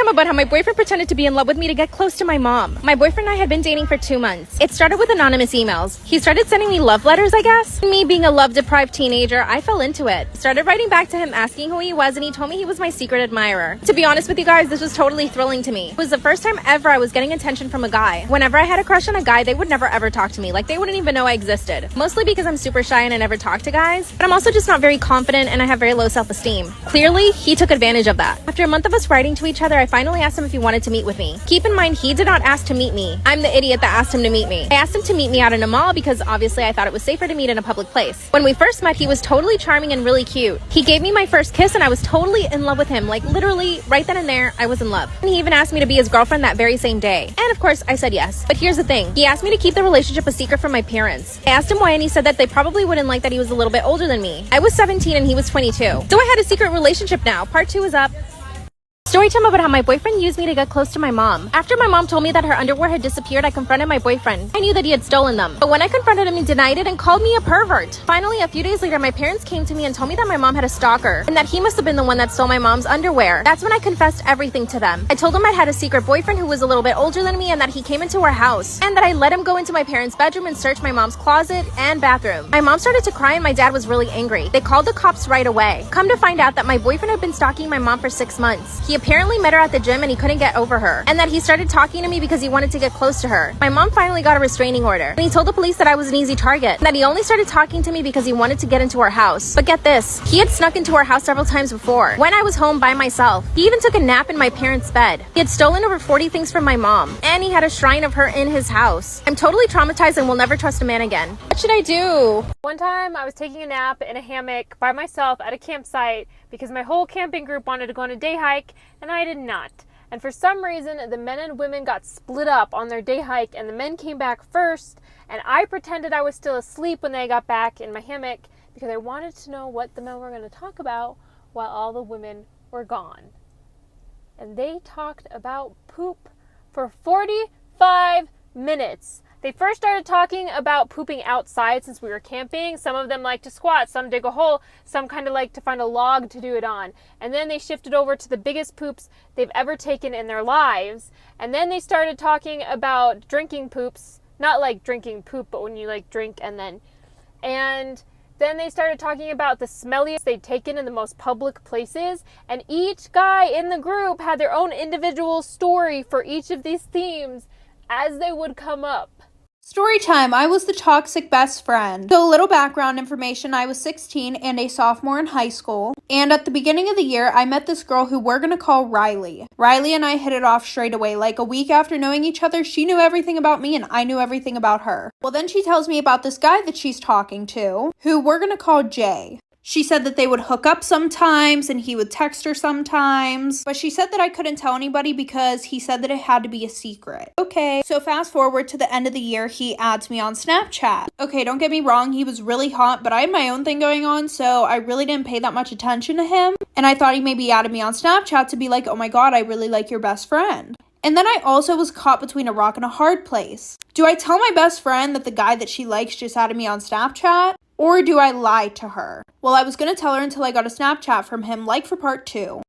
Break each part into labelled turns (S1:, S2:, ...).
S1: time about how my boyfriend pretended to be in love with me to get close to my mom. My boyfriend and I had been dating for 2 months. It started with anonymous emails. He started sending me love letters, I guess. Me being a love-deprived teenager, I fell into it. Started writing back to him asking who he was, and he told me he was my secret admirer. To be honest with you guys, this was totally thrilling to me. It was the first time ever I was getting attention from a guy. Whenever I had a crush on a guy, they would never ever talk to me. Like, they wouldn't even know I existed. Mostly because I'm super shy and I never talk to guys. But I'm also just not very confident and I have very low self-esteem. Clearly, he took advantage of that. After a month of us writing to each other, I finally asked him if he wanted to meet with me. Keep in mind, he did not ask to meet me. I'm the idiot that asked him to meet me. I asked him to meet me out in a mall because obviously I thought it was safer to meet in a public place. When we first met, he was totally charming and really cute. He gave me my first kiss and I was totally in love with him. Like, literally, right then and there, I was in love. And he even asked me to be his girlfriend that very same day. And of course, I said yes. But here's the thing. He asked me to keep the relationship a secret from my parents. I asked him why and he said that they probably wouldn't like that he was a little bit older than me. I was 17 and he was 22. So I had a secret relationship now. Part 2 is up. Story time about how my boyfriend used me to get close to my mom. After my mom told me that her underwear had disappeared, I confronted my boyfriend. I knew that he had stolen them. But when I confronted him, he denied it and called me a pervert. Finally, a few days later, my parents came to me and told me that my mom had a stalker and that he must have been the one that stole my mom's underwear. That's when I confessed everything to them. I told them I'd had a secret boyfriend who was a little bit older than me and that he came into our house and that I let him go into my parents' bedroom and search my mom's closet and bathroom. My mom started to cry and my dad was really angry. They called the cops right away. Come to find out that my boyfriend had been stalking my mom for 6 months. He apparently met her at the gym and he couldn't get over her, and that he started talking to me because he wanted to get close to her. My mom finally got a restraining order, and he told the police that I was an easy target, and that he only started talking to me because he wanted to get into our house. But get this, he had snuck into our house several times before, when I was home by myself. He even took a nap in my parents' bed. He had stolen over 40 things from my mom, and he had a shrine of her in his house. I'm totally traumatized and will never trust a man again. What should I do?
S2: One time I was taking a nap in a hammock by myself at a campsite because my whole camping group wanted to go on a day hike and I did not. And for some reason, the men and women got split up on their day hike and the men came back first, and I pretended I was still asleep when they got back in my hammock because I wanted to know what the men were going to talk about while all the women were gone. And they talked about poop for 45 minutes. They first started talking about pooping outside since we were camping. Some of them like to squat, some dig a hole, some kind of like to find a log to do it on. And then they shifted over to the biggest poops they've ever taken in their lives. And then they started talking about drinking poops. Not like drinking poop, but when you like drink and then they started talking about the smelliest they'd taken in the most public places. And each guy in the group had their own individual story for each of these themes as they would come up.
S3: Story time, I was the toxic best friend. So a little background information, I was 16 and a sophomore in high school. And at the beginning of the year, I met this girl who we're gonna call Riley. Riley and I hit it off straight away. Like a week after knowing each other, she knew everything about me and I knew everything about her. Well, then she tells me about this guy that she's talking to, who we're gonna call Jay. She said that they would hook up sometimes and he would text her sometimes. But she said that I couldn't tell anybody because he said that it had to be a secret. Okay, so fast forward to the end of the year, he adds me on Snapchat. Okay, don't get me wrong, he was really hot, but I had my own thing going on, so I really didn't pay that much attention to him. And I thought he maybe added me on Snapchat to be like, oh my god, I really like your best friend. And then I also was caught between a rock and a hard place. Do I tell my best friend that the guy that she likes just added me on Snapchat? Or do I lie to her? Well, I was going to tell her until I got a Snapchat from him, like for part 2.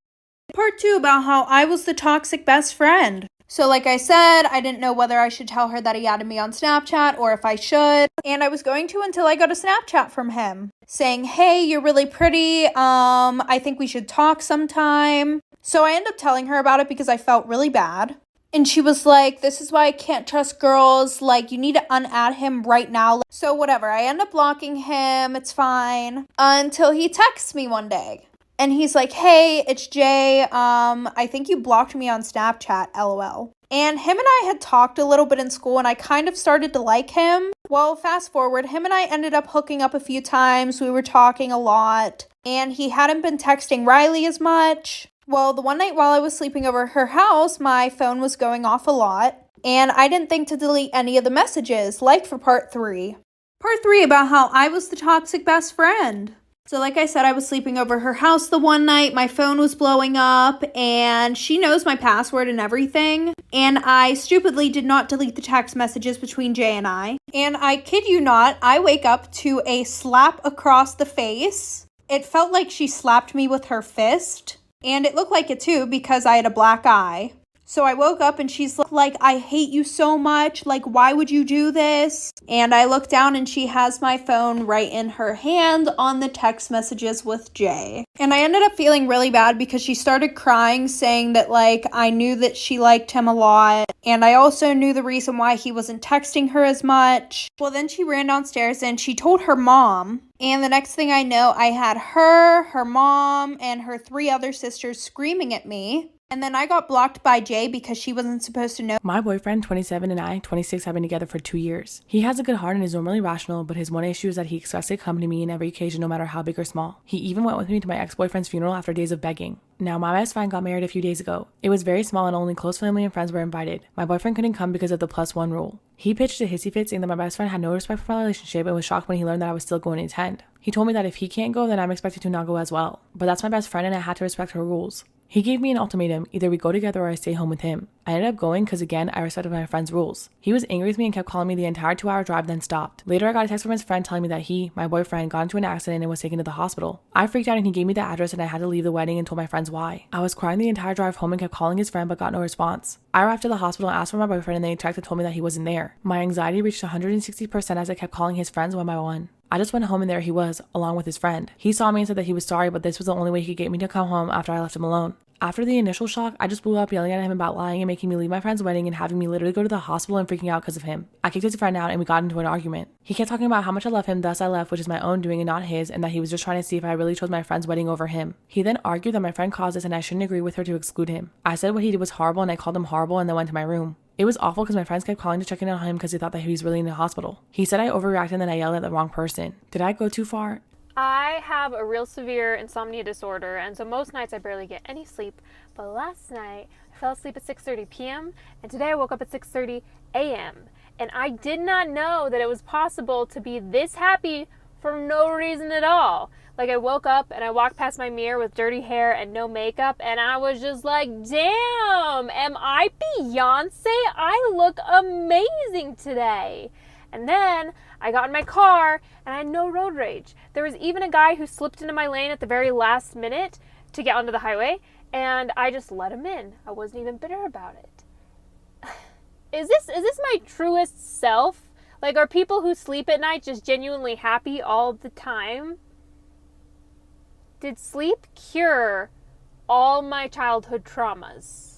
S3: Part 2 about how I was the toxic best friend. So like I said, I didn't know whether I should tell her that he added me on Snapchat or if I should. And I was going to until I got a Snapchat from him saying, hey, you're really pretty. I think we should talk sometime. So I ended up telling her about it because I felt really bad. And she was like, this is why I can't trust girls. Like, you need to unadd him right now. So whatever, I end up blocking him. It's fine. Until he texts me one day. And he's like, hey, it's Jay. I think you blocked me on Snapchat, LOL. And him and I had talked a little bit in school and I kind of started to like him. Well, fast forward, him and I ended up hooking up a few times. We were talking a lot. And he hadn't been texting Riley as much. Well, the one night while I was sleeping over her house, my phone was going off a lot, and I didn't think to delete any of the messages, like for part 3. Part 3 about how I was the toxic best friend. So like I said, I was sleeping over her house the one night, my phone was blowing up, and she knows my password and everything, and I stupidly did not delete the text messages between Jay and I. And I kid you not, I wake up to a slap across the face. It felt like she slapped me with her fist. And it looked like it too because I had a black eye. So I woke up and she's like, I hate you so much. Like, why would you do this? And I look down and she has my phone right in her hand on the text messages with Jay. And I ended up feeling really bad because she started crying, saying that, like, I knew that she liked him a lot. And I also knew the reason why he wasn't texting her as much. Well, then she ran downstairs and she told her mom. And the next thing I know, I had her mom, and her 3 other sisters screaming at me. And then I got blocked by Jay because she wasn't supposed to know.
S4: My boyfriend, 27, and I, 26, have been together for 2 years. He has a good heart and is normally rational, but his one issue is that he expects to accompany me in every occasion, no matter how big or small. He even went with me to my ex-boyfriend's funeral after days of begging. Now, my best friend got married a few days ago. It was very small and only close family and friends were invited. My boyfriend couldn't come because of the +1 rule. He pitched a hissy fit saying that my best friend had no respect for my relationship and was shocked when he learned that I was still going to attend. He told me that if he can't go, then I'm expected to not go as well. But that's my best friend and I had to respect her rules. He gave me an ultimatum, either we go together or I stay home with him. I ended up going because, again, I respected my friend's rules. He was angry with me and kept calling me the entire 2-hour drive, then stopped. Later, I got a text from his friend telling me that he, my boyfriend, got into an accident and was taken to the hospital. I freaked out and he gave me the address and I had to leave the wedding and told my friends why. I was crying the entire drive home and kept calling his friend but got no response. I arrived at the hospital and asked for my boyfriend and they checked and told me that he wasn't there. My anxiety reached 160% as I kept calling his friends one by one. I just went home and there he was, along with his friend. He saw me and said that he was sorry, but this was the only way he could get me to come home after I left him alone. After the initial shock, I just blew up yelling at him about lying and making me leave my friend's wedding and having me literally go to the hospital and freaking out because of him. I kicked his friend out and we got into an argument. He kept talking about how much I love him, thus I left, which is my own doing and not his, and that he was just trying to see if I really chose my friend's wedding over him. He then argued that my friend caused this and I shouldn't agree with her to exclude him. I said what he did was horrible and I called him horrible and then went to my room. It was awful because my friends kept calling to check in on him because they thought that he was really in the hospital. He said I overreacted and then I yelled at the wrong person. Did I go too far?
S2: I have a real severe insomnia disorder, and so most nights I barely get any sleep. But last night, I fell asleep at 6:30 p.m., and today I woke up at 6:30 a.m. And I did not know that it was possible to be this happy for no reason at all. Like, I woke up and I walked past my mirror with dirty hair and no makeup, and I was just like, damn, am I Beyonce? I look amazing today. And then I got in my car and I had no road rage. There was even a guy who slipped into my lane at the very last minute to get onto the highway, and I just let him in. I wasn't even bitter about it. Is this my truest self? Like, are people who sleep at night just genuinely happy all the time? Did sleep cure all my childhood traumas?